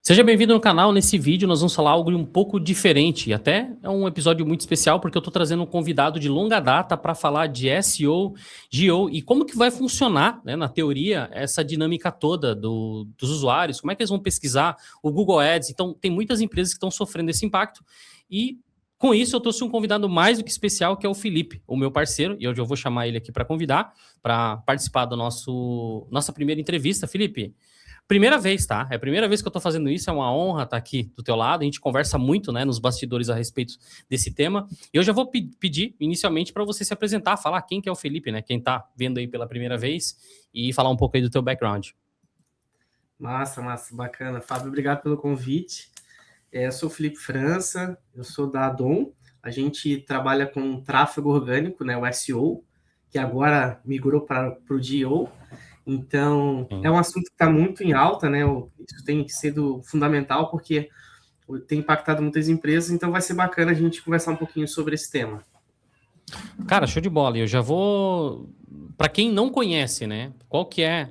Seja bem-vindo no canal. Nesse vídeo nós vamos falar algo um pouco diferente. Até é um episódio muito especial porque eu estou trazendo um convidado de longa data para falar de SEO, GEO e como que vai funcionar, né, na teoria, essa dinâmica toda dos usuários, como é que eles vão pesquisar o Google Ads. Então, tem muitas empresas que estão sofrendo esse impacto e com isso eu trouxe um convidado mais do que especial, que é o Felipe, o meu parceiro, e hoje eu vou chamar ele aqui para convidar, para participar do nossa primeira entrevista. Felipe, primeira vez, tá? É a primeira vez que eu tô fazendo isso, é uma honra estar aqui do teu lado. A gente conversa muito, né, nos bastidores a respeito desse tema. E eu já vou pedir inicialmente para você se apresentar, falar quem que é o Felipe, né? Quem tá vendo aí pela primeira vez e falar um pouco aí do teu background. Massa, bacana. Fábio, obrigado pelo convite. Eu sou o Felipe França, eu sou da Adom. A gente trabalha com tráfego orgânico, né, o SEO, que agora migrou para o GEO. Então, é um assunto que está muito em alta, né? Isso tem sido fundamental porque tem impactado muitas empresas, então vai ser bacana a gente conversar um pouquinho sobre esse tema. Cara, show de bola. E eu já vou... Para quem não conhece, né? Qual que é...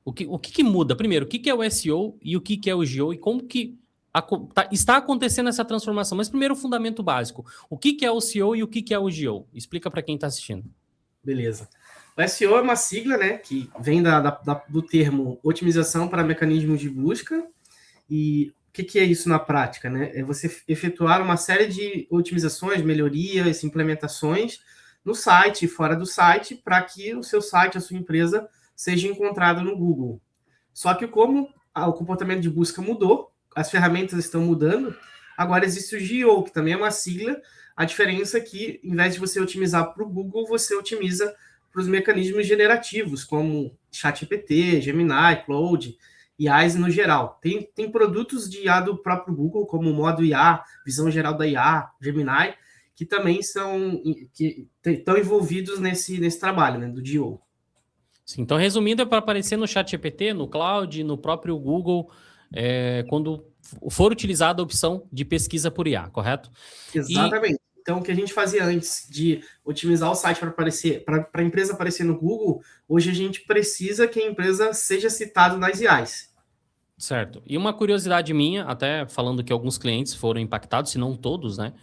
O que muda? Primeiro, o que é o SEO e o que é o GEO e como que está acontecendo essa transformação? Mas primeiro, o fundamento básico. O que é o SEO e o que é o GEO? Explica para quem está assistindo. Beleza. O SEO é uma sigla, né, que vem do termo otimização para mecanismos de busca. E o que é isso na prática, né? É você efetuar uma série de otimizações, melhorias, implementações no site e fora do site para que o seu site, a sua empresa, seja encontrado no Google. Só que como o comportamento de busca mudou, as ferramentas estão mudando, agora existe o GEO, que também é uma sigla. A diferença é que, em vez de você otimizar para o Google, você otimiza para os mecanismos generativos, como ChatGPT, Gemini, Claude, IAs no geral. Tem produtos de IA do próprio Google, como o modo IA, visão geral da IA, Gemini, que também estão envolvidos nesse trabalho, né, do GEO. Sim, então, resumindo, é para aparecer no ChatGPT, no Cloud, no próprio Google, quando for utilizada a opção de pesquisa por IA, correto? Exatamente. Então, o que a gente fazia antes de otimizar o site para a empresa aparecer no Google, hoje a gente precisa que a empresa seja citada nas IAs. Certo. E uma curiosidade minha, até falando que alguns clientes foram impactados, se não todos, né?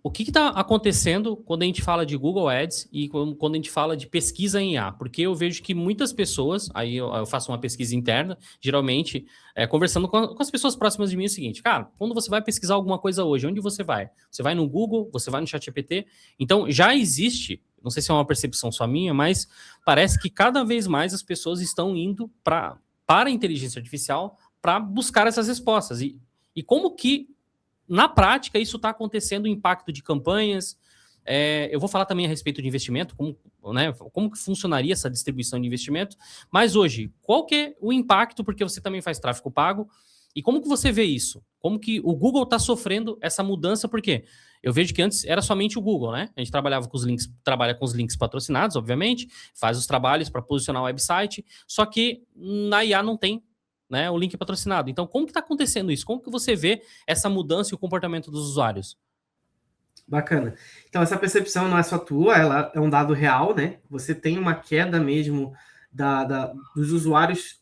O que está acontecendo quando a gente fala de Google Ads e quando a gente fala de pesquisa em IA? Porque eu vejo que muitas pessoas, aí eu faço uma pesquisa interna, geralmente, conversando com as pessoas próximas de mim, é o seguinte, cara, quando você vai pesquisar alguma coisa hoje, onde você vai? Você vai no Google, você vai no ChatGPT? Então, já existe, não sei se é uma percepção só minha, mas parece que cada vez mais as pessoas estão indo para a inteligência artificial para buscar essas respostas. E como que na prática, isso está acontecendo, o impacto de campanhas. Eu vou falar também a respeito de investimento, como que funcionaria essa distribuição de investimento. Mas hoje, qual que é o impacto, porque você também faz tráfego pago, e como que você vê isso? Como que o Google está sofrendo essa mudança? Porque eu vejo que antes era somente o Google, né? A gente trabalha com os links patrocinados, obviamente, faz os trabalhos para posicionar o website, só que na IA não tem, né, o link patrocinado. Então, como que está acontecendo isso? Como que você vê essa mudança e o comportamento dos usuários? Bacana. Então, essa percepção não é só tua, ela é um dado real, né? Você tem uma queda mesmo dos usuários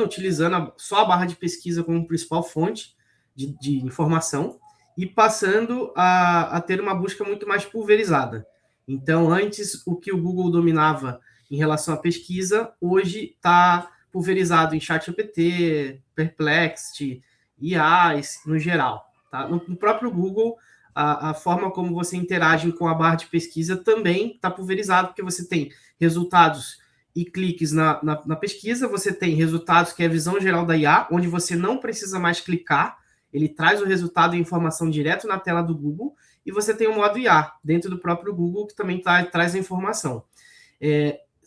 utilizando só a barra de pesquisa como principal fonte de informação e passando a ter uma busca muito mais pulverizada. Então, antes, o que o Google dominava em relação à pesquisa, hoje está pulverizado em ChatGPT, Perplexity, IAs no geral. Tá? No próprio Google, a forma como você interage com a barra de pesquisa também está pulverizado, porque você tem resultados e cliques na pesquisa, você tem resultados que é a visão geral da IA, onde você não precisa mais clicar, ele traz o resultado e a informação direto na tela do Google, e você tem o modo IA, dentro do próprio Google, que também traz a informação.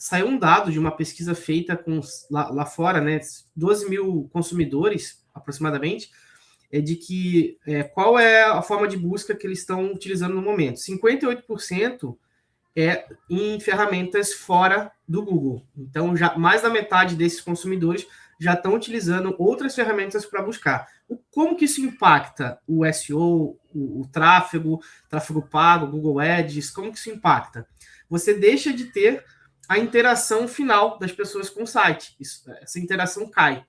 Saiu um dado de uma pesquisa feita lá fora, né, 12 mil consumidores, aproximadamente, de que qual é a forma de busca que eles estão utilizando no momento. 58% é em ferramentas fora do Google. Então, já mais da metade desses consumidores já estão utilizando outras ferramentas para buscar. Como que isso impacta o SEO, o tráfego pago, Google Ads? Como que isso impacta? Você deixa de ter a interação final das pessoas com o site. Essa interação cai.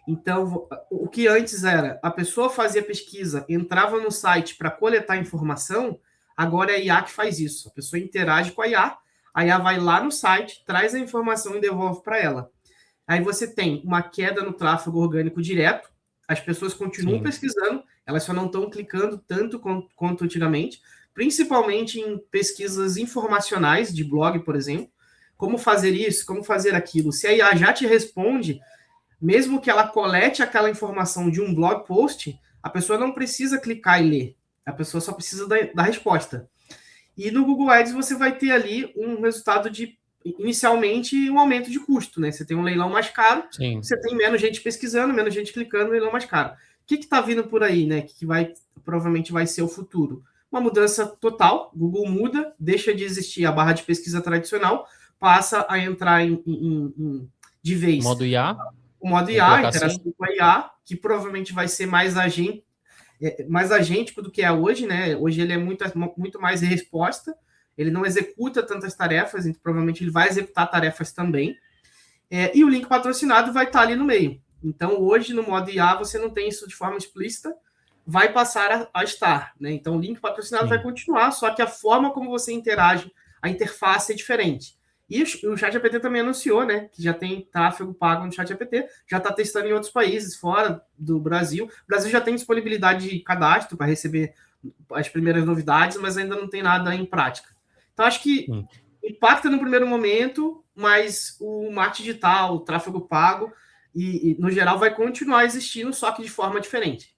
Então, o que antes era a pessoa fazia pesquisa, entrava no site para coletar informação, agora é a IA que faz isso. A pessoa interage com a IA vai lá no site, traz a informação e devolve para ela. Aí você tem uma queda no tráfego orgânico direto, as pessoas continuam pesquisando, elas só não estão clicando tanto quanto antigamente, principalmente em pesquisas informacionais de blog, por exemplo. Como fazer isso, como fazer aquilo. Se a IA já te responde, mesmo que ela colete aquela informação de um blog post, a pessoa não precisa clicar e ler. A pessoa só precisa da resposta. E no Google Ads você vai ter ali um resultado de, inicialmente, um aumento de custo, né? Você tem um leilão mais caro, você tem menos gente pesquisando, menos gente clicando, leilão mais caro. O que está vindo por aí, né? Que provavelmente vai ser o futuro? Uma mudança total. Google muda, deixa de existir a barra de pesquisa tradicional, passa a entrar de vez. Modo IA. O modo IA, interação com a IA, que provavelmente vai ser mais agêntico do que é hoje, né? Hoje ele é muito mais resposta, ele não executa tantas tarefas, então provavelmente ele vai executar tarefas também. E o link patrocinado vai estar ali no meio. Então, hoje, no modo IA, você não tem isso de forma explícita, vai passar a estar, né? Então, o link patrocinado vai continuar, só que a forma como você interage, a interface é diferente. E o ChatGPT também anunciou, né, que já tem tráfego pago no ChatGPT, já está testando em outros países, fora do Brasil. O Brasil já tem disponibilidade de cadastro para receber as primeiras novidades, mas ainda não tem nada em prática. Então, acho que impacta no primeiro momento, mas o marketing digital, o tráfego pago, e no geral vai continuar existindo, só que de forma diferente.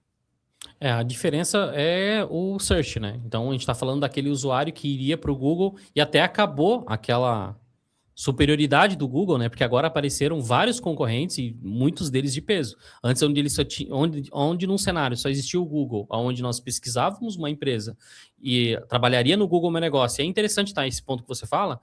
A diferença é o search, né? Então, a gente está falando daquele usuário que iria para o Google e até acabou aquela superioridade do Google, né? Porque agora apareceram vários concorrentes e muitos deles de peso. Antes, onde num cenário só existia o Google, onde nós pesquisávamos uma empresa e trabalharia no Google Meu Negócio. E é interessante, tá, esse ponto que você fala,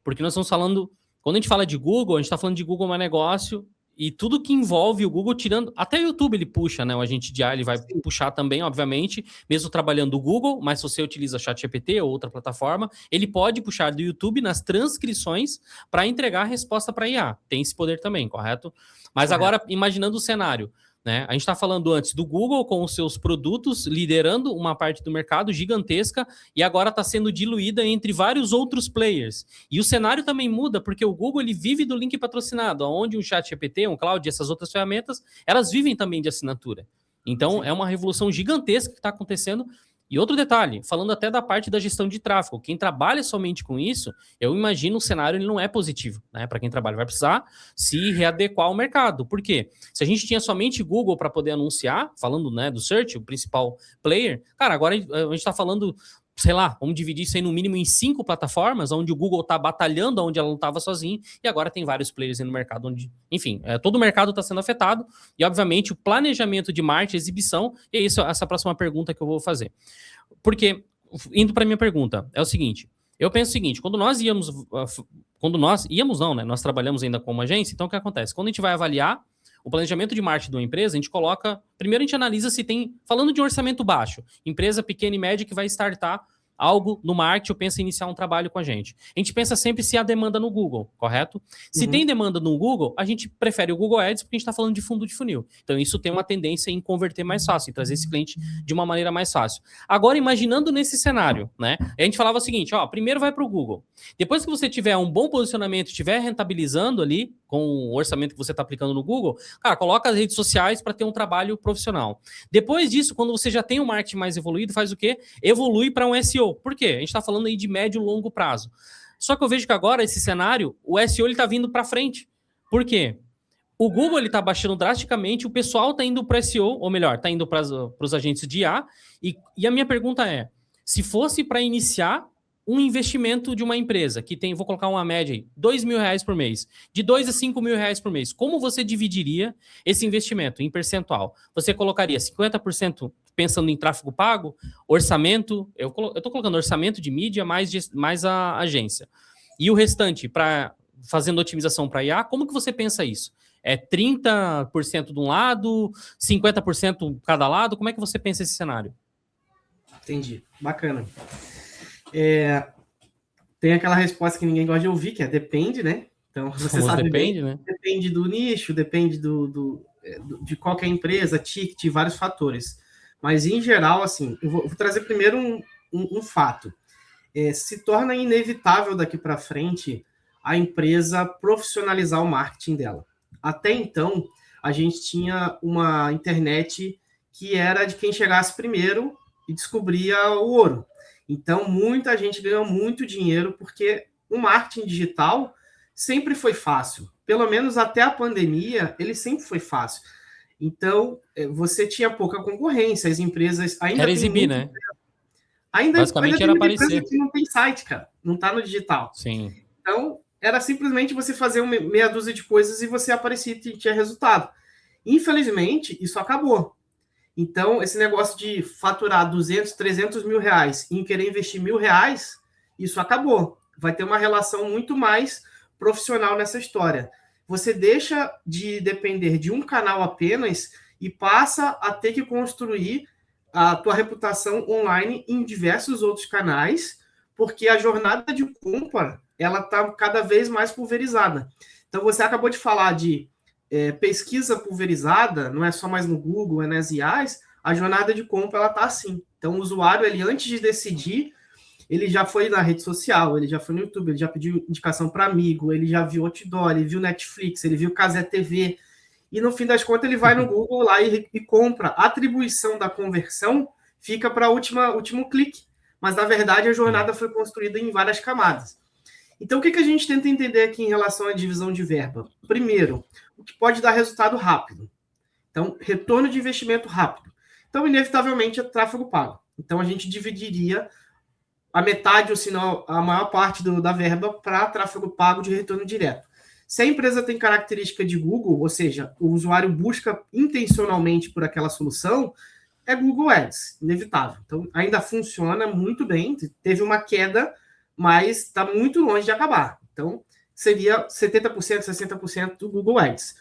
porque nós estamos falando, quando a gente fala de Google, a gente está falando de Google Meu Negócio e tudo que envolve o Google, tirando... Até o YouTube ele puxa, né? O agente de IA ele vai puxar também, obviamente, mesmo trabalhando do Google, mas se você utiliza ChatGPT ou outra plataforma, ele pode puxar do YouTube nas transcrições para entregar a resposta para IA. Tem esse poder também, correto? Mas agora, imaginando o cenário, né? A gente está falando antes do Google com os seus produtos, liderando uma parte do mercado gigantesca e agora está sendo diluída entre vários outros players. E o cenário também muda, porque o Google ele vive do link patrocinado, onde um ChatGPT, um Cloud e essas outras ferramentas, elas vivem também de assinatura. Então, é uma revolução gigantesca que está acontecendo. E outro detalhe, falando até da parte da gestão de tráfego, quem trabalha somente com isso, eu imagino o cenário ele não é positivo, né? Para quem trabalha, vai precisar se readequar ao mercado. Por quê? Se a gente tinha somente Google para poder anunciar, falando, né, do search, o principal player, cara, agora a gente está falando, sei lá, vamos dividir isso aí no mínimo em 5 plataformas, onde o Google está batalhando, onde ela não estava sozinha, e agora tem vários players aí no mercado, onde, enfim, todo o mercado está sendo afetado, e obviamente o planejamento de marketing, exibição, e é isso, essa próxima pergunta que eu vou fazer. Porque, indo para a minha pergunta, é o seguinte, eu penso o seguinte, quando nós íamos não, né, nós trabalhamos ainda como agência, então o que acontece? Quando a gente vai avaliar o planejamento de marketing de uma empresa, a gente coloca... Primeiro a gente analisa se tem... Falando de um orçamento baixo, empresa pequena e média que vai startar algo no marketing ou pensa em iniciar um trabalho com a gente. A gente pensa sempre se há demanda no Google, correto? Se tem demanda no Google, a gente prefere o Google Ads porque a gente está falando de fundo de funil. Então isso tem uma tendência em converter mais fácil, em trazer esse cliente de uma maneira mais fácil. Agora, imaginando nesse cenário, né? A gente falava o seguinte, ó, primeiro vai para o Google. Depois que você tiver um bom posicionamento, estiver rentabilizando ali com o orçamento que você está aplicando no Google, cara, coloca as redes sociais para ter um trabalho profissional. Depois disso, quando você já tem um marketing mais evoluído, faz o quê? Evolui para um SEO. Por quê? A gente está falando aí de médio e longo prazo. Só que eu vejo que agora, esse cenário, o SEO está vindo para frente. Por quê? O Google está baixando drasticamente, o pessoal está indo para SEO, ou melhor, está indo para os agentes de IA. E a minha pergunta é, se fosse para iniciar um investimento de uma empresa que tem, vou colocar uma média aí, R$2.000 por mês, de R$2.000 a R$5.000 por mês, como você dividiria esse investimento em percentual? Você colocaria 50% pensando em tráfego pago, orçamento, eu estou colocando orçamento de mídia mais a agência, e o restante fazendo otimização para IA, como que você pensa isso? É 30% de um lado, 50% cada lado? Como é que você pensa esse cenário? Entendi, bacana. Tem aquela resposta que ninguém gosta de ouvir, que é depende, né? Então, você sabe depende, bem, né? Depende do nicho, depende de qualquer empresa, ticket, vários fatores. Mas, em geral, assim, eu vou trazer primeiro um fato. Se torna inevitável daqui para frente a empresa profissionalizar o marketing dela. Até então, a gente tinha uma internet que era de quem chegasse primeiro e descobria o ouro. Então, muita gente ganhou muito dinheiro porque o marketing digital sempre foi fácil. Pelo menos até a pandemia, ele sempre foi fácil. Então, você tinha pouca concorrência, as empresas ainda Era têm exibir, muito, né? ainda Basicamente tem era muita empresa aparecer. que não tem site, cara, não está no digital. Sim. Então, era simplesmente você fazer meia dúzia de coisas e você aparecia e tinha resultado. Infelizmente, isso acabou. Então, esse negócio de faturar 200, 300 mil reais e querer investir R$ 1.000, isso acabou. Vai ter uma relação muito mais profissional nessa história. Você deixa de depender de um canal apenas e passa a ter que construir a tua reputação online em diversos outros canais, porque a jornada de compra ela está cada vez mais pulverizada. Então, você acabou de falar de pesquisa pulverizada, não é só mais no Google, é nas IAs, a jornada de compra ela está assim. Então, o usuário, ele antes de decidir, ele já foi na rede social, ele já foi no YouTube, ele já pediu indicação para amigo, ele já viu outdoor, ele viu Netflix, ele viu Cazé TV, e no fim das contas ele vai no Google lá e compra. A atribuição da conversão fica para o último clique, mas na verdade a jornada foi construída em várias camadas. Então, o que a gente tenta entender aqui em relação à divisão de verba? Primeiro, o que pode dar resultado rápido. Então, retorno de investimento rápido. Então, inevitavelmente, é tráfego pago. Então, a gente dividiria a metade, ou se não a maior parte da verba para tráfego pago de retorno direto. Se a empresa tem característica de Google, ou seja, o usuário busca intencionalmente por aquela solução, é Google Ads, inevitável. Então, ainda funciona muito bem, teve uma queda, mas está muito longe de acabar. Então, seria 70%, 60% do Google Ads.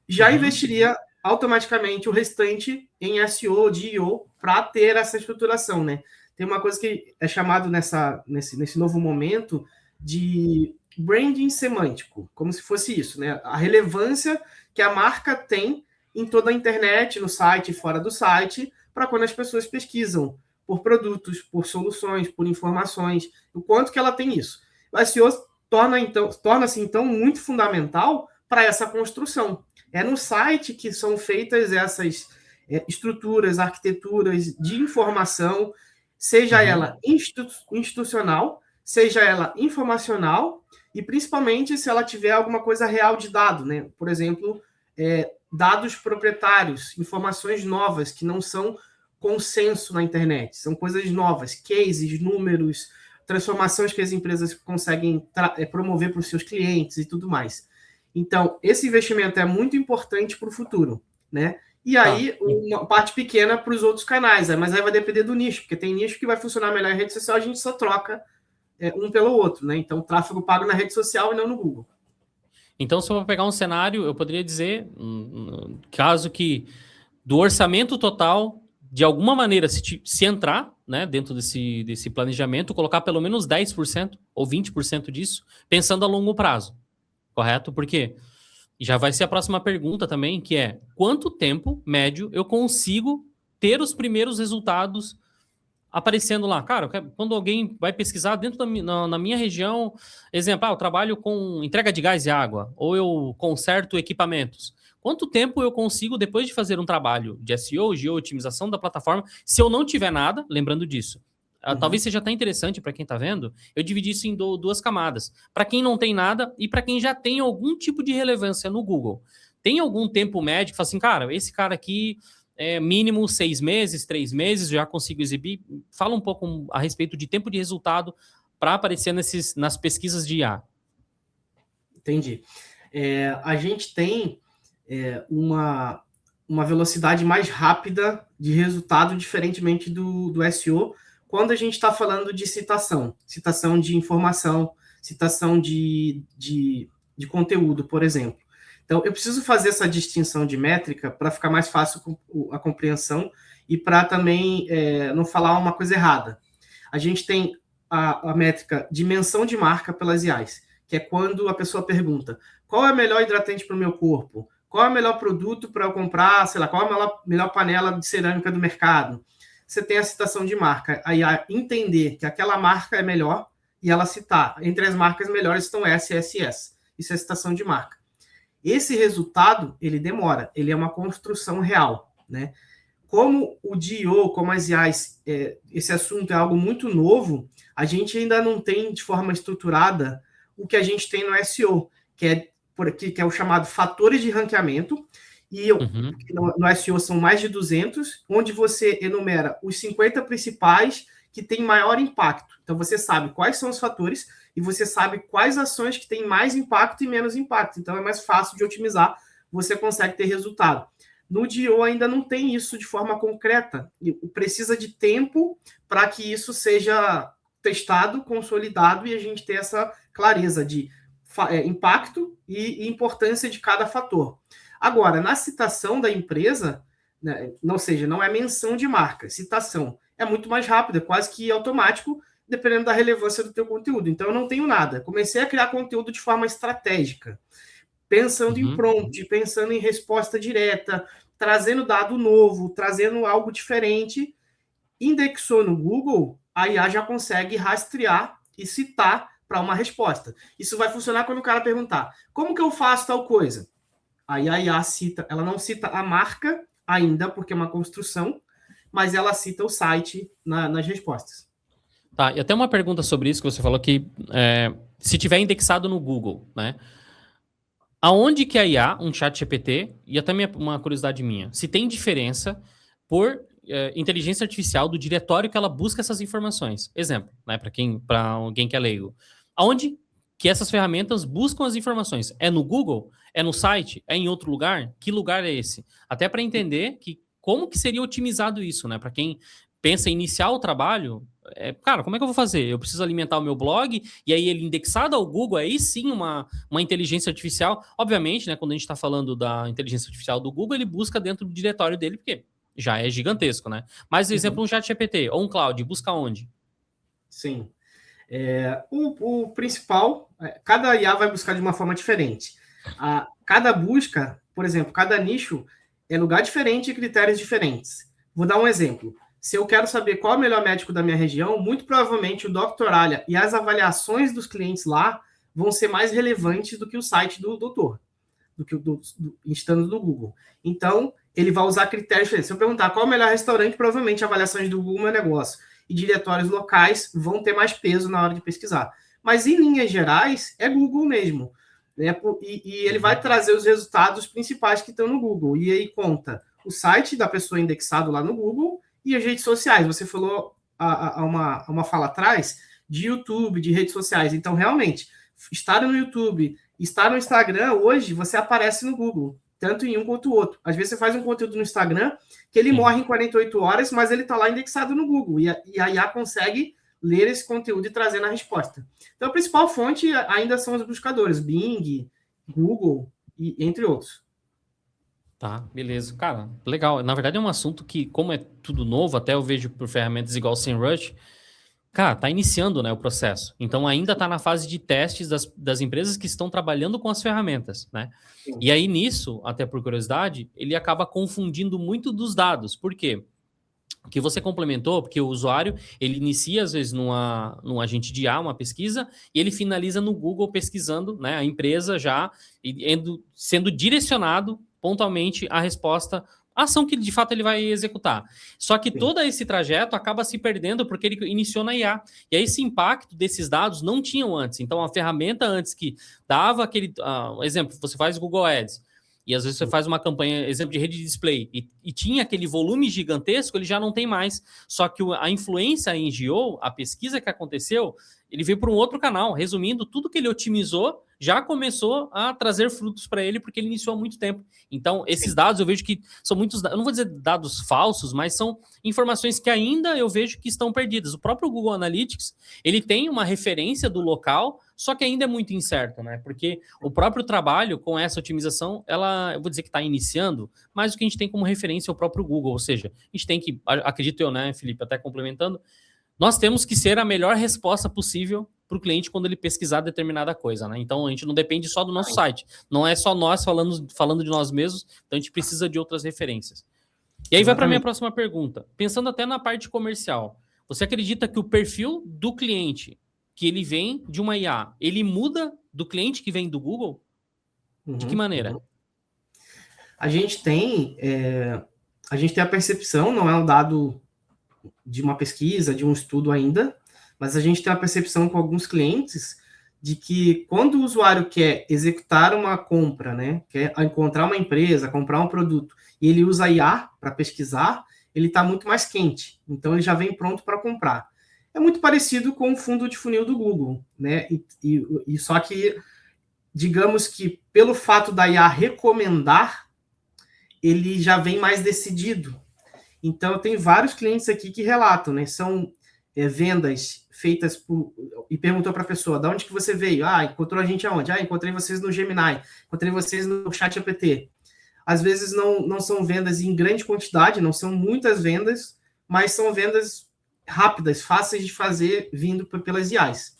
Já investiria automaticamente o restante em SEO, DEO, para ter essa estruturação, né? Tem uma coisa que é chamado nesse novo momento de branding semântico, como se fosse isso, né? A relevância que a marca tem em toda a internet, no site e fora do site, para quando as pessoas pesquisam por produtos, por soluções, por informações, o quanto que ela tem isso. O SEO torna-se, então, muito fundamental para essa construção. É no site que são feitas essas estruturas, arquiteturas de informação, seja ela institucional, seja ela informacional, e principalmente se ela tiver alguma coisa real de dado, né? Por exemplo, dados proprietários, informações novas que não são consenso na internet, são coisas novas, cases, números, transformações que as empresas conseguem promover para os seus clientes e tudo mais. Então, esse investimento é muito importante para o futuro, né? E aí, uma parte pequena para os outros canais, mas aí vai depender do nicho, porque tem nicho que vai funcionar melhor em rede social, a gente só troca um pelo outro, né? Então, tráfego pago na rede social e não no Google. Então, se eu vou pegar um cenário, eu poderia dizer, caso que do orçamento total, de alguma maneira, se entrar, né, dentro desse planejamento, colocar pelo menos 10% ou 20% disso, pensando a longo prazo, correto? Porque já vai ser a próxima pergunta também, que é quanto tempo médio eu consigo ter os primeiros resultados aparecendo lá? Cara, quando alguém vai pesquisar dentro na minha região, exemplo, eu trabalho com entrega de gás e água, ou eu conserto equipamentos. Quanto tempo eu consigo, depois de fazer um trabalho de SEO, otimização da plataforma, se eu não tiver nada, lembrando disso, talvez seja até interessante para quem está vendo, eu dividi isso em duas camadas. Para quem não tem nada e para quem já tem algum tipo de relevância no Google. Tem algum tempo médio que fala assim, cara, esse cara aqui mínimo 6 meses, 3 meses, já consigo exibir. Fala um pouco a respeito de tempo de resultado para aparecer nas pesquisas de IA. Entendi. A gente tem uma velocidade mais rápida de resultado, diferentemente do SEO, quando a gente está falando de citação de informação, citação de conteúdo, por exemplo. Então, eu preciso fazer essa distinção de métrica para ficar mais fácil a compreensão e para também não falar uma coisa errada. A gente tem a métrica de menção de marca pelas IAs, que é quando a pessoa pergunta qual é o melhor hidratante para o meu corpo, qual é o melhor produto para eu comprar, sei lá, qual é a melhor panela de cerâmica do mercado. Você tem a citação de marca, aí a entender que aquela marca é melhor e ela citar, entre as marcas melhores estão essa e SS. Isso é citação de marca. Esse resultado, ele demora, ele é uma construção real, né? Como o DIO, como as IAs, esse assunto é algo muito novo, a gente ainda não tem de forma estruturada o que a gente tem no SEO, que é o chamado fatores de ranqueamento, e no SEO são mais de 200, onde você enumera os 50 principais que têm maior impacto. Então, você sabe quais são os fatores e você sabe quais ações que têm mais impacto e menos impacto. Então, é mais fácil de otimizar, você consegue ter resultado. No DIO ainda não tem isso de forma concreta. Precisa de tempo para que isso seja testado, consolidado e a gente ter essa clareza de impacto e importância de cada fator. Agora, na citação da empresa, né, ou seja, não é menção de marca, citação é muito mais rápida, quase que automático, dependendo da relevância do teu conteúdo. Então, eu não tenho nada. Comecei a criar conteúdo de forma estratégica, pensando em prompt, pensando em resposta direta, trazendo dado novo, trazendo algo diferente. Indexou no Google, a IA já consegue rastrear e citar para uma resposta. Isso vai funcionar quando o cara perguntar, como que eu faço tal coisa? Aí a IA cita, ela não cita a marca ainda, porque é uma construção, mas ela cita o site nas respostas. Tá, e até uma pergunta sobre isso que você falou que se tiver indexado no Google, né? Aonde que a IA, um chat GPT, e até uma curiosidade minha, se tem diferença por inteligência artificial do diretório que ela busca essas informações. Exemplo, né, para alguém que é leigo. Aonde que essas ferramentas buscam as informações? É no Google? É no site? É em outro lugar? Que lugar é esse? Até para entender como que seria otimizado isso, né? Para quem pensa em iniciar o trabalho, cara, como é que eu vou fazer? Eu preciso alimentar o meu blog, e aí ele indexado ao Google, aí sim uma inteligência artificial. Obviamente, né, quando a gente está falando da inteligência artificial do Google, ele busca dentro do diretório dele, porque já é gigantesco, né? Mas, por exemplo, um ChatGPT ou um Cloud, busca onde? Sim. O principal, cada IA vai buscar de uma forma diferente. Cada busca, por exemplo, cada nicho é lugar diferente e critérios diferentes. Vou dar um exemplo. Se eu quero saber qual é o melhor médico da minha região, muito provavelmente o Doctoralia e as avaliações dos clientes lá vão ser mais relevantes do que o site do doutor, do que estando do Google. Então, ele vai usar critérios diferentes. Se eu perguntar qual é o melhor restaurante, provavelmente avaliações do Google é meu negócio. E diretórios locais vão ter mais peso na hora de pesquisar. Mas, em linhas gerais, é Google mesmo. Né? E ele vai trazer os resultados principais que estão no Google. E aí conta o site da pessoa indexado lá no Google e as redes sociais. Você falou uma fala atrás de YouTube, de redes sociais. Então, realmente, estar no YouTube, estar no Instagram, hoje, você aparece no Google, tanto em um quanto o outro. Às vezes você faz um conteúdo no Instagram que ele morre em 48 horas, mas ele está lá indexado no Google. E a IA consegue ler esse conteúdo e trazer na resposta. Então, a principal fonte ainda são os buscadores, Bing, Google, e entre outros. Tá, beleza. Cara, legal. Na verdade é um assunto que, como é tudo novo, até eu vejo por ferramentas igual o SEMrush, cara, tá iniciando, né, o processo. Então ainda tá na fase de testes das empresas que estão trabalhando com as ferramentas, né? Sim. E aí nisso, até por curiosidade, ele acaba confundindo muito dos dados. Por quê? Que você complementou, porque o usuário, ele inicia às vezes num agente de IA, uma pesquisa, e ele finaliza no Google pesquisando, né, a empresa já sendo direcionado pontualmente a resposta, a ação que de fato ele vai executar. Só que todo esse trajeto acaba se perdendo porque ele iniciou na IA. E aí esse impacto desses dados não tinham antes. Então a ferramenta antes que dava aquele... exemplo, você faz Google Ads, e às vezes você faz uma campanha, exemplo de rede de display, e tinha aquele volume gigantesco, ele já não tem mais. Só que a influência em GO, a pesquisa que aconteceu, ele veio para um outro canal. Resumindo, tudo que ele otimizou já começou a trazer frutos para ele, porque ele iniciou há muito tempo. Então, esses dados eu vejo que são muitos, eu não vou dizer dados falsos, mas são informações que ainda eu vejo que estão perdidas. O próprio Google Analytics, ele tem uma referência do local, só que ainda é muito incerto, né? Porque o próprio trabalho com essa otimização, eu vou dizer que está iniciando, mas o que a gente tem como referência é o próprio Google, ou seja, a gente tem que, acredito eu, né, Felipe, até complementando, nós temos que ser a melhor resposta possível para o cliente quando ele pesquisar determinada coisa, né? Então a gente não depende só do nosso site, não é só nós falando de nós mesmos, então a gente precisa de outras referências. E aí vai para a minha próxima pergunta. Pensando até na parte comercial, você acredita que o perfil do cliente que ele vem de uma IA, ele muda do cliente que vem do Google? De que maneira? A gente tem a percepção, não é um dado de uma pesquisa, de um estudo ainda, mas a gente tem a percepção com alguns clientes de que quando o usuário quer executar uma compra, né, quer encontrar uma empresa, comprar um produto, e ele usa IA para pesquisar, ele está muito mais quente. Então, ele já vem pronto para comprar. É muito parecido com o fundo de funil do Google, né? E só que, digamos que pelo fato da IA recomendar, ele já vem mais decidido. Então, eu tenho vários clientes aqui que relatam, né? São vendas feitas por... E perguntou para a pessoa, de onde que você veio? Encontrou a gente aonde? Encontrei vocês no Gemini, encontrei vocês no ChatGPT. Às vezes não são vendas em grande quantidade, não são muitas vendas, mas são vendas rápidas, fáceis de fazer, vindo pelas IAs.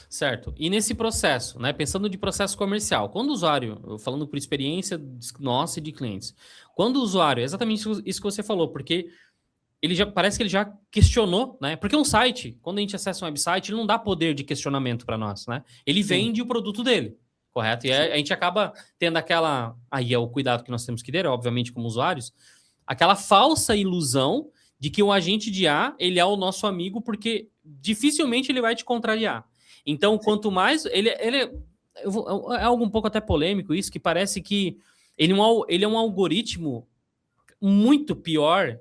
Certo. E nesse processo, né, pensando de processo comercial, quando o usuário, falando por experiência nossa e de clientes, quando o usuário, é exatamente isso que você falou, porque parece que ele já questionou, né? Porque um site, quando a gente acessa um website, ele não dá poder de questionamento para nós, né? Ele vende o produto dele, correto? E a gente acaba tendo aí é o cuidado que nós temos que ter, obviamente, como usuários, aquela falsa ilusão de que o agente de IA, ele é o nosso amigo, porque dificilmente ele vai te contrariar. Então, quanto mais... é algo um pouco até polêmico isso, que parece que ele é um algoritmo muito pior.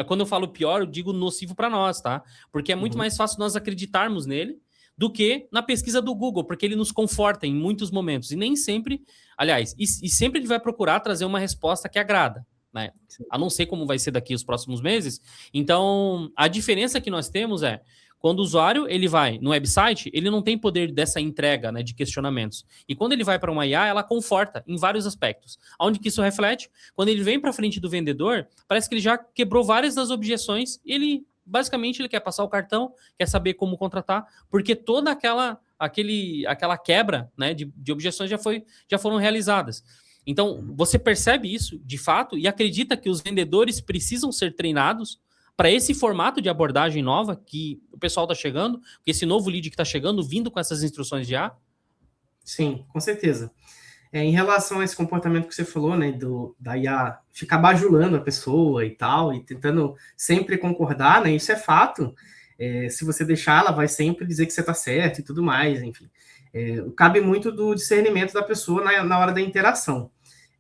Quando eu falo pior, eu digo nocivo para nós, tá? Porque é muito mais fácil nós acreditarmos nele do que na pesquisa do Google, porque ele nos conforta em muitos momentos. E nem sempre... Aliás, e sempre ele vai procurar trazer uma resposta que agrada, né? A não ser como vai ser daqui os próximos meses. Então, a diferença que nós temos é... Quando o usuário ele vai no website, ele não tem poder dessa entrega, né, de questionamentos. E quando ele vai para uma IA, ela conforta em vários aspectos. Onde que isso reflete? Quando ele vem para frente do vendedor, parece que ele já quebrou várias das objeções e ele, basicamente, ele quer passar o cartão, quer saber como contratar, porque toda aquela quebra, né, de objeções já foram realizadas. Então, você percebe isso, de fato, e acredita que os vendedores precisam ser treinados para esse formato de abordagem nova que o pessoal está chegando, esse novo lead que está chegando, vindo com essas instruções de IA? Sim, com certeza. Em relação a esse comportamento que você falou, né, da IA ficar bajulando a pessoa e tal, e tentando sempre concordar, né, isso é fato. Se você deixar, ela vai sempre dizer que você está certo e tudo mais, enfim. Cabe muito do discernimento da pessoa na hora da interação.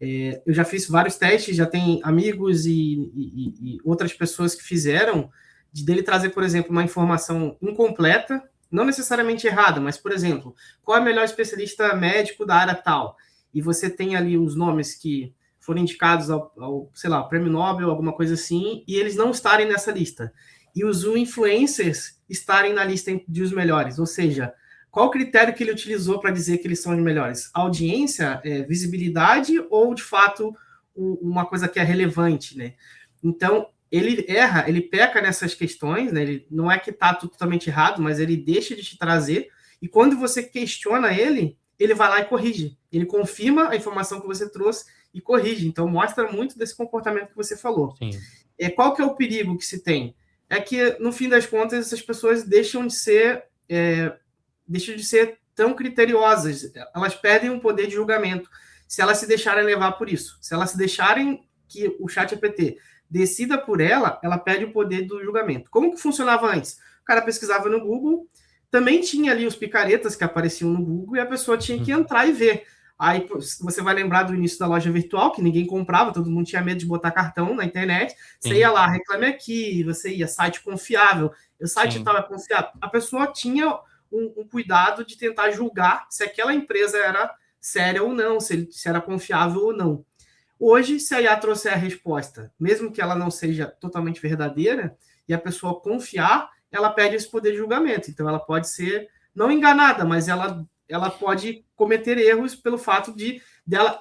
Eu já fiz vários testes, já tem amigos e outras pessoas que fizeram, dele trazer, por exemplo, uma informação incompleta, não necessariamente errada, mas, por exemplo, qual é o melhor especialista médico da área tal? E você tem ali os nomes que foram indicados ao sei lá, Prêmio Nobel, alguma coisa assim, e eles não estarem nessa lista. E os influencers estarem na lista de os melhores, ou seja, qual o critério que ele utilizou para dizer que eles são os melhores? Audiência, visibilidade ou, de fato, uma coisa que é relevante, né? Então, ele erra, ele peca nessas questões, né? Ele não é que está totalmente errado, mas ele deixa de te trazer, e quando você questiona ele vai lá e corrige. Ele confirma a informação que você trouxe e corrige. Então, mostra muito desse comportamento que você falou. Sim. Qual que é o perigo que se tem? É que, no fim das contas, essas pessoas deixam de ser tão criteriosas, elas perdem o poder de julgamento se elas se deixarem levar por isso. Se elas se deixarem que o ChatGPT decida por ela perde o poder do julgamento. Como que funcionava antes? O cara pesquisava no Google, também tinha ali os picaretas que apareciam no Google e a pessoa tinha que entrar e ver. Aí você vai lembrar do início da loja virtual, que ninguém comprava, todo mundo tinha medo de botar cartão na internet. Você ia lá, reclame aqui, você ia, site confiável, o site estava confiável. A pessoa tinha um cuidado de tentar julgar se aquela empresa era séria ou não, se era confiável ou não. Hoje, se a IA trouxer a resposta, mesmo que ela não seja totalmente verdadeira, e a pessoa confiar, ela perde esse poder de julgamento. Então, ela pode ser, não enganada, mas ela pode cometer erros pelo fato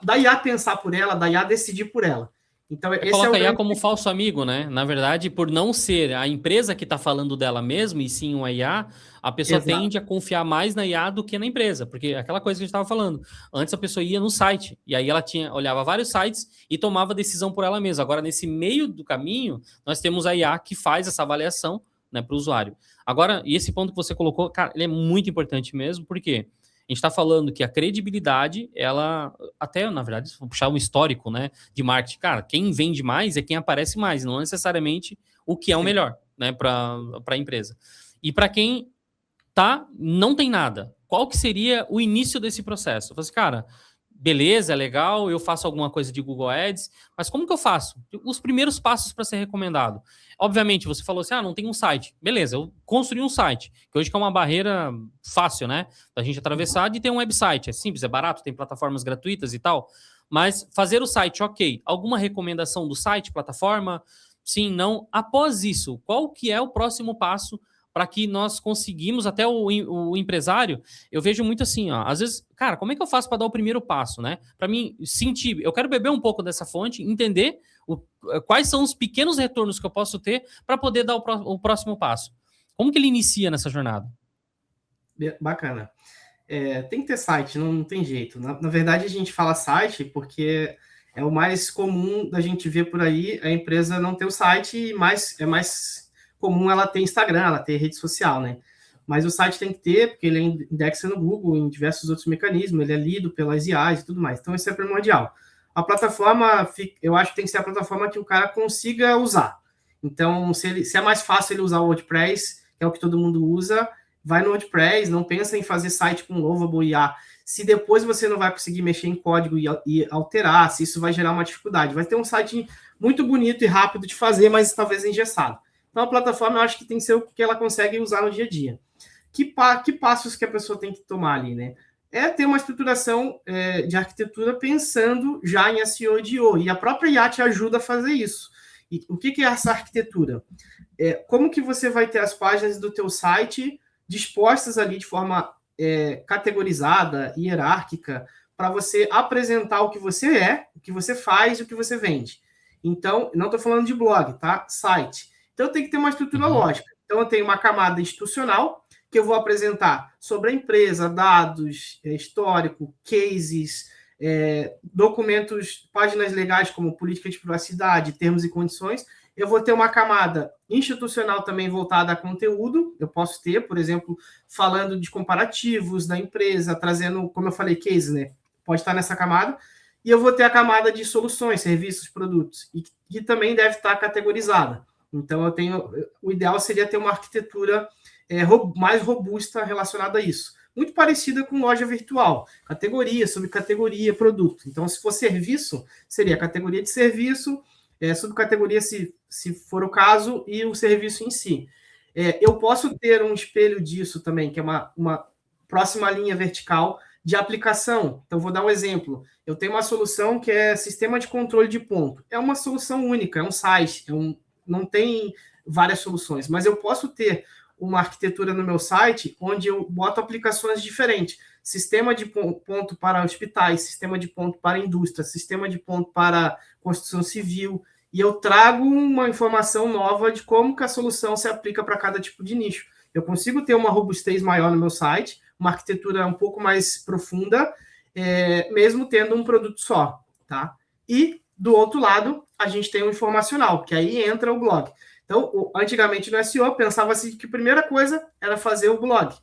da IA pensar por ela, da IA decidir por ela. Então, Você esse é o coloca a IA grande... como falso amigo, né? Na verdade, por não ser a empresa que está falando dela mesma, e sim uma IA, a pessoa Exato. tende a confiar mais na IA do que na empresa. Porque é aquela coisa que a gente estava falando. Antes a pessoa ia no site, e aí ela olhava vários sites e tomava decisão por ela mesma. Agora, nesse meio do caminho, nós temos a IA que faz essa avaliação, né, para o usuário. Agora, e esse ponto que você colocou, cara, ele é muito importante mesmo, porque a gente está falando que a credibilidade, ela, até, na verdade, se for puxar um histórico, né, de marketing, cara, quem vende mais é quem aparece mais, não necessariamente o que é o Sim. melhor, né, para a empresa. E para quem não tem nada, qual que seria o início desse processo? Eu falei assim, cara, beleza, é legal, eu faço alguma coisa de Google Ads, mas como que eu faço? Os primeiros passos para ser recomendado. Obviamente, você falou assim, não tem um site. Beleza, eu construí um site, que hoje que é uma barreira fácil, né, da gente atravessar de ter um website. É simples, é barato, tem plataformas gratuitas e tal. Mas fazer o site, ok. Alguma recomendação do site, plataforma? Sim, não. Após isso, qual que é o próximo passo para que nós conseguimos, até o empresário, eu vejo muito assim, ó, às vezes, cara, como é que eu faço para dar o primeiro passo, né? Para mim sentir, eu quero beber um pouco dessa fonte, entender quais são os pequenos retornos que eu posso ter para poder dar o próximo passo. Como que ele inicia nessa jornada? Bacana. Tem que ter site, não tem jeito. Na verdade, a gente fala site porque é o mais comum da gente ver por aí a empresa não ter o site, mas é mais comum ela ter Instagram, ela ter rede social, né? Mas o site tem que ter, porque ele indexa no Google, em diversos outros mecanismos, ele é lido pelas IAs e tudo mais. Então, isso é primordial. A plataforma, eu acho que tem que ser a plataforma que o cara consiga usar. Então, se é mais fácil ele usar o WordPress, que é o que todo mundo usa, vai no WordPress, não pensa em fazer site com Lovable IA. Se depois você não vai conseguir mexer em código e alterar, se isso vai gerar uma dificuldade. Vai ter um site muito bonito e rápido de fazer, mas talvez engessado. Então, a plataforma, eu acho que tem que ser o que ela consegue usar no dia a dia. Que passos que a pessoa tem que tomar ali, né? É ter uma estruturação de arquitetura pensando já em SEO e IO. E a própria IA te ajuda a fazer isso. E o que é essa arquitetura? Como que você vai ter as páginas do teu site dispostas ali de forma categorizada, hierárquica, para você apresentar o que você é, o que você faz e o que você vende. Então, não estou falando de blog, tá? Site. Então, tem que ter uma estrutura lógica. Então, eu tenho uma camada institucional, que eu vou apresentar sobre a empresa, dados, histórico, cases, documentos, páginas legais como política de privacidade, termos e condições. Eu vou ter uma camada institucional também voltada a conteúdo. Eu posso ter, por exemplo, falando de comparativos da empresa, trazendo, como eu falei, case, né? Pode estar nessa camada. E eu vou ter a camada de soluções, serviços, produtos, e que também deve estar categorizada. Então, o ideal seria ter uma arquitetura mais robusta relacionada a isso. Muito parecida com loja virtual, categoria, subcategoria, produto. Então, se for serviço, seria a categoria de serviço, subcategoria, se for o caso, e o serviço em si. Eu posso ter um espelho disso também, que é uma próxima linha vertical de aplicação. Então, vou dar um exemplo. Eu tenho uma solução que é sistema de controle de ponto. É uma solução única, é um site, não tem várias soluções, mas eu posso ter uma arquitetura no meu site onde eu boto aplicações diferentes. Sistema de ponto para hospitais, sistema de ponto para indústria, sistema de ponto para construção civil, e eu trago uma informação nova de como que a solução se aplica para cada tipo de nicho. Eu consigo ter uma robustez maior no meu site, uma arquitetura um pouco mais profunda, mesmo tendo um produto só, tá? E, do outro lado, a gente tem o informacional, que aí entra o blog. Então, antigamente no SEO, pensava-se que a primeira coisa era fazer o blog.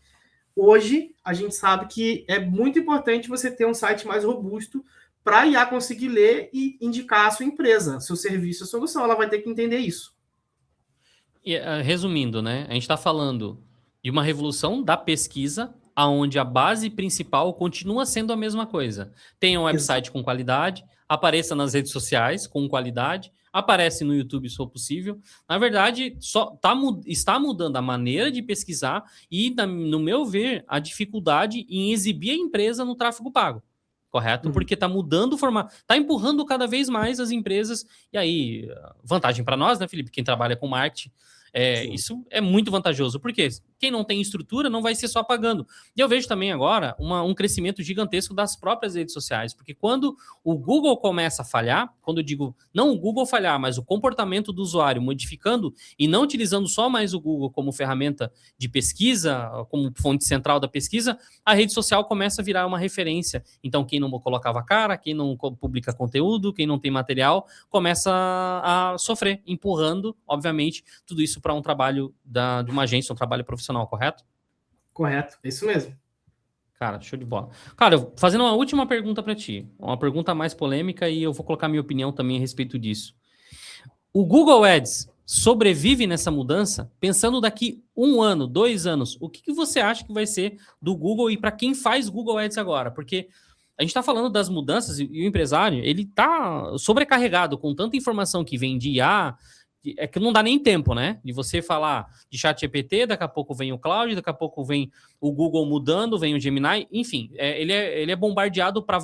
Hoje, a gente sabe que é muito importante você ter um site mais robusto para a IA conseguir ler e indicar a sua empresa, seu serviço, a solução. Ela vai ter que entender isso. E, resumindo, né? A gente está falando de uma revolução da pesquisa, aonde a base principal continua sendo a mesma coisa. Tenha um website com qualidade, apareça nas redes sociais com qualidade, aparece no YouTube se for possível. Na verdade, está mudando a maneira de pesquisar e, no meu ver, a dificuldade em exibir a empresa no tráfego pago. Correto? Porque está mudando o formato, está empurrando cada vez mais as empresas. E aí, vantagem para nós, né, Felipe? Quem trabalha com marketing, Isso é muito vantajoso, porque quem não tem estrutura não vai ser só pagando. E eu vejo também agora um crescimento gigantesco das próprias redes sociais, porque quando o Google começa a falhar, quando eu digo não o Google falhar, mas o comportamento do usuário modificando e não utilizando só mais o Google como ferramenta de pesquisa, como fonte central da pesquisa, a rede social começa a virar uma referência. Então, quem não colocava cara, quem não publica conteúdo, quem não tem material, começa a sofrer, empurrando, obviamente, tudo isso para um trabalho de uma agência, um trabalho profissional, correto? Correto, é isso mesmo. Cara, show de bola. Cara, fazendo uma última pergunta para ti, uma pergunta mais polêmica e eu vou colocar minha opinião também a respeito disso. O Google Ads sobrevive nessa mudança? Pensando daqui 1 ano, 2 anos, o que você acha que vai ser do Google e para quem faz Google Ads agora? Porque a gente está falando das mudanças e o empresário, ele está sobrecarregado com tanta informação que vem de IA, é que não dá nem tempo, né? De você falar de ChatGPT, daqui a pouco vem o Cloud, daqui a pouco vem o Google mudando, vem o Gemini, enfim, ele é bombardeado para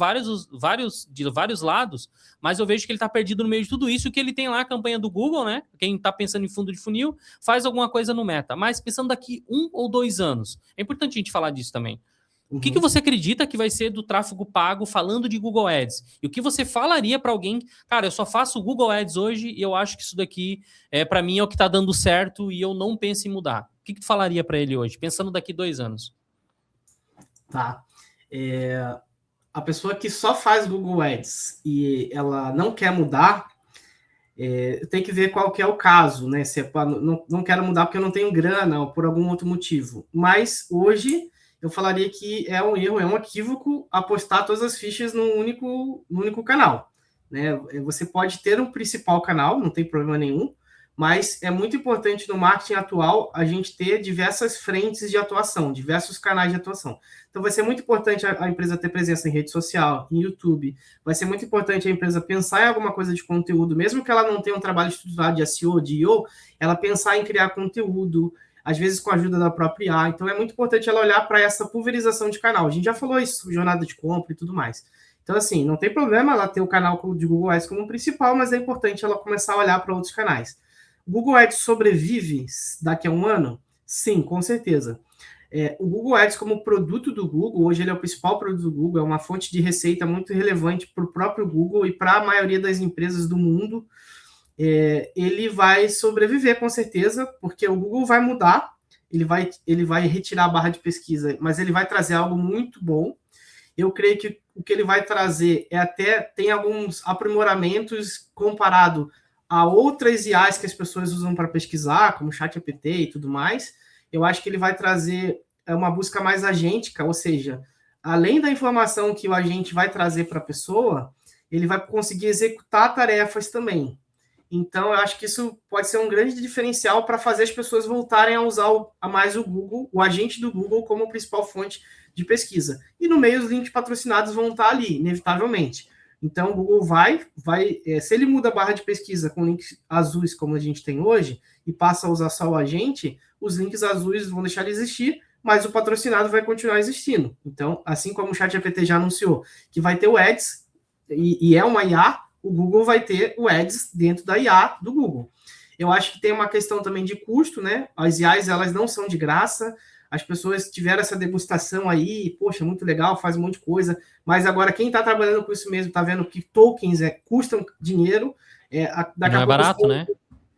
de vários lados, mas eu vejo que ele está perdido no meio de tudo isso, que ele tem lá a campanha do Google, né? Quem está pensando em fundo de funil, faz alguma coisa no Meta. Mas pensando daqui 1 ou 2 anos, é importante a gente falar disso também. O que você acredita que vai ser do tráfego pago falando de Google Ads? E o que você falaria para alguém, cara, eu só faço Google Ads hoje e eu acho que isso daqui, para mim, é o que está dando certo e eu não penso em mudar. O que tu falaria para ele hoje, pensando daqui 2 anos? Tá. A pessoa que só faz Google Ads e ela não quer mudar, tem que ver qual que é o caso, né? Se não quero mudar porque eu não tenho grana ou por algum outro motivo. Mas hoje eu falaria que é um erro, é um equívoco apostar todas as fichas no único canal, né? Você pode ter um principal canal, não tem problema nenhum, mas é muito importante no marketing atual a gente ter diversas frentes de atuação, diversos canais de atuação. Então vai ser muito importante a empresa ter presença em rede social, em YouTube, vai ser muito importante a empresa pensar em alguma coisa de conteúdo, mesmo que ela não tenha um trabalho estruturado de SEO, de IO, ela pensar em criar conteúdo, às vezes com a ajuda da própria IA. Então é muito importante ela olhar para essa pulverização de canal. A gente já falou isso sobre jornada de compra e tudo mais. Então, assim, não tem problema ela ter o canal de Google Ads como principal, mas é importante ela começar a olhar para outros canais. Google Ads sobrevive daqui a 1 ano? Sim, com certeza. O Google Ads como produto do Google, hoje ele é o principal produto do Google, é uma fonte de receita muito relevante para o próprio Google e para a maioria das empresas do mundo. Ele vai sobreviver com certeza, porque o Google vai mudar, ele vai retirar a barra de pesquisa, mas ele vai trazer algo muito bom. Eu creio que o que ele vai trazer tem alguns aprimoramentos comparado a outras IAs que as pessoas usam para pesquisar, como ChatGPT e tudo mais. Eu acho que ele vai trazer uma busca mais agêntica, ou seja, além da informação que o agente vai trazer para a pessoa, ele vai conseguir executar tarefas também. Então, eu acho que isso pode ser um grande diferencial para fazer as pessoas voltarem a usar mais o Google, o agente do Google, como principal fonte de pesquisa. E no meio, os links patrocinados vão estar ali, inevitavelmente. Então, o Google se ele muda a barra de pesquisa com links azuis, como a gente tem hoje, e passa a usar só o agente, os links azuis vão deixar de existir, mas o patrocinado vai continuar existindo. Então, assim como o ChatGPT já anunciou que vai ter o Ads, e é uma IA, o Google vai ter o Ads dentro da IA do Google. Eu acho que tem uma questão também de custo, né? As IAs, elas não são de graça, as pessoas tiveram essa degustação aí, poxa, muito legal, faz um monte de coisa, mas agora quem está trabalhando com isso mesmo está vendo que tokens custam dinheiro. Não é barato, né?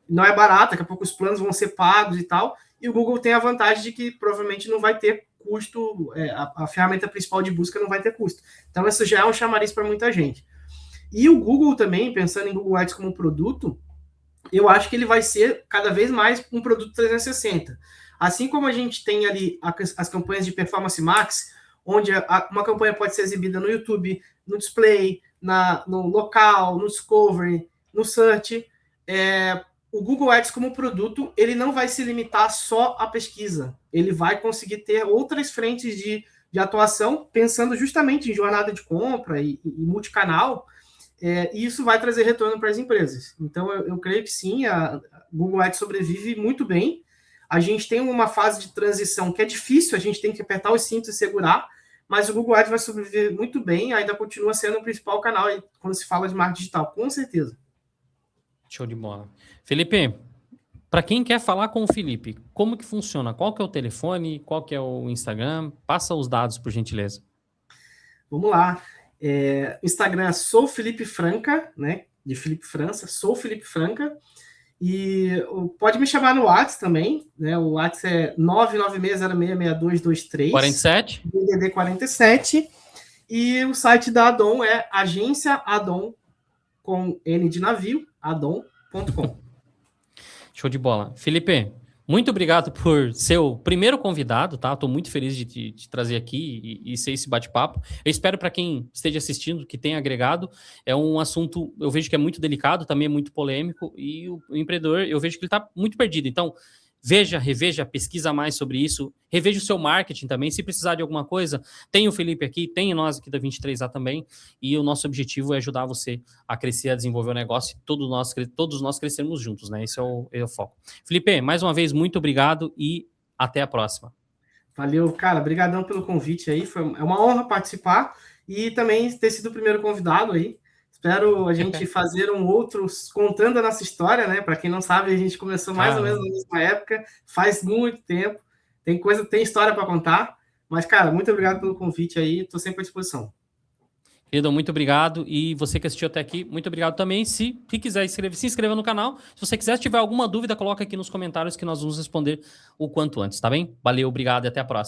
Não é barato, daqui a pouco os planos vão ser pagos e tal, e o Google tem a vantagem de que provavelmente não vai ter custo, a ferramenta principal de busca não vai ter custo. Então, isso já é um chamariz para muita gente. E o Google também, pensando em Google Ads como produto, eu acho que ele vai ser cada vez mais um produto 360. Assim como a gente tem ali as campanhas de Performance Max, onde uma campanha pode ser exibida no YouTube, no display, no local, no discovery, no search, o Google Ads como produto, ele não vai se limitar só à pesquisa. Ele vai conseguir ter outras frentes de atuação, pensando justamente em jornada de compra e multicanal, e isso vai trazer retorno para as empresas. Então, eu creio que sim, a Google Ads sobrevive muito bem. A gente tem uma fase de transição que é difícil, a gente tem que apertar os cintos e segurar, mas o Google Ads vai sobreviver muito bem, ainda continua sendo o principal canal quando se fala de marketing digital, com certeza. Show de bola. Felipe, Para quem quer falar com o Felipe, como que funciona? Qual que é o telefone? Qual que é o Instagram? Passa os dados, por gentileza. Vamos lá. Instagram é Sou Felipe Franca, né? De Felipe França, Sou Felipe Franca. E pode me chamar no WhatsApp também, né? O WhatsApp é 996066223. 47? DDD 47. E o site da Adon é agência Adon, com N de navio, adon.com. Show de bola. Felipe, muito obrigado por ser o primeiro convidado, tá? Estou muito feliz de te trazer aqui e ser esse bate-papo. Eu espero para quem esteja assistindo que tenha agregado. É um assunto, eu vejo que é muito delicado, também é muito polêmico, e o empreendedor, eu vejo que ele está muito perdido. Então, veja, reveja, pesquisa mais sobre isso, reveja o seu marketing também. Se precisar de alguma coisa, tem o Felipe aqui, tem nós aqui da 23A também, e o nosso objetivo é ajudar você a crescer, a desenvolver o negócio, e todos nós crescermos juntos, né? Esse é o foco. Felipe, mais uma vez, muito obrigado e até a próxima. Valeu, cara, obrigadão pelo convite aí, é uma honra participar e também ter sido o primeiro convidado aí. Espero a gente fazer um outro contando a nossa história, né? Para quem não sabe, a gente começou mais ou menos na mesma época, faz muito tempo, tem história para contar. Mas, cara, muito obrigado pelo convite aí, estou sempre à disposição. Querido, muito obrigado. E você que assistiu até aqui, muito obrigado também. Se quiser se inscreva no canal. Se você quiser, se tiver alguma dúvida, coloca aqui nos comentários que nós vamos responder o quanto antes, tá bem? Valeu, obrigado e até a próxima.